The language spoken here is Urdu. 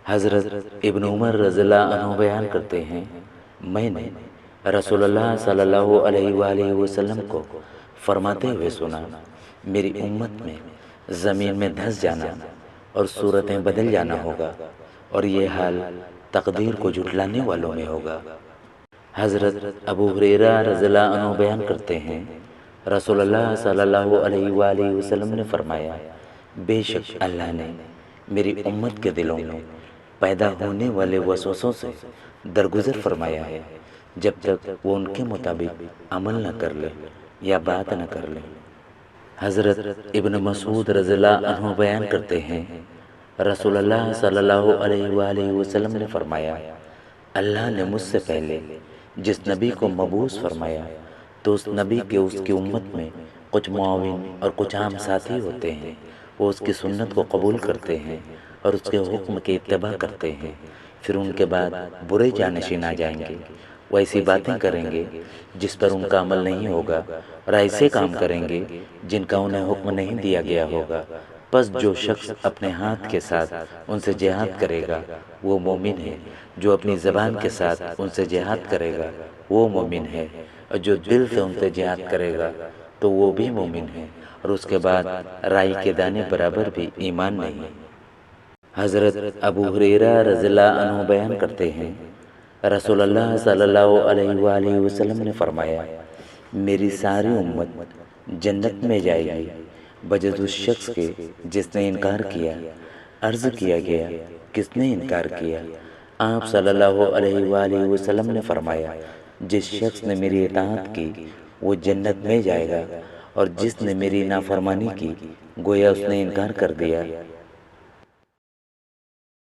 حضرت ابن عمر رضی اللہ عنہ بیان کرتے ہیں، میں نے رسول اللہ صلی اللہ علیہ وآلہ وسلم کو فرماتے ہوئے سنا، میری امت میں زمین میں دھس جانا اور صورتیں بدل جانا ہوگا، اور یہ حال تقدیر کو جھٹلانے والوں میں ہوگا۔ حضرت ابو ہریرہ رضی اللہ عنہ بیان کرتے ہیں، رسول اللہ صلی اللہ علیہ وآلہ وسلم نے فرمایا، بے شک اللہ نے میری امت کے دلوں میں پیدا ہونے والے وسوسوں سے درگزر فرمایا ہے، جب تک وہ ان کے مطابق عمل نہ کر لے یا بات نہ کر لے۔ حضرت ابن مسعود رضی اللہ عنہ بیان کرتے ہیں، رسول اللہ صلی اللہ علیہ وآلہ وسلم نے فرمایا، اللہ نے مجھ سے پہلے جس نبی کو مبعوث فرمایا تو اس نبی کے اس کی امت میں کچھ معاون اور کچھ عام ساتھی ہوتے ہیں، وہ اس کی سنت کو قبول کرتے ہیں اور اس کے حکم کی اتباع کرتے ہیں، پھر ان کے بعد برے جانشین آ جائیں گے، وہ ایسی باتیں کریں گے جس پر ان کا عمل نہیں ہوگا، اور ایسے کام کریں گے جن کا انہیں حکم نہیں دیا گیا ہوگا، پس جو شخص اپنے ہاتھ کے ساتھ ان سے جہاد کرے گا وہ مومن ہے، جو اپنی زبان کے ساتھ ان سے جہاد کرے گا وہ مومن ہے، اور جو دل سے ان سے جہاد کرے گا تو وہ بھی مومن ہے، اور اس کے بعد رائی کے دانے برابر بھی ایمان نہیں۔ حضرت ابو ہریرہ رضی اللہ عنہ بیان کرتے ہیں، رسول اللہ صلی اللہ علیہ وآلہ وسلم نے فرمایا، میری ساری امت جنت میں جائے گی بجز اس شخص کے جس نے انکار کیا۔ عرض کیا گیا، کس نے انکار کیا؟ آپ صلی اللہ علیہ وآلہ وسلم نے فرمایا، جس شخص نے میری اطاعت کی وہ جنت میں جائے گا، اور جس نے میری نافرمانی کی گویا اس نے انکار کر دیا۔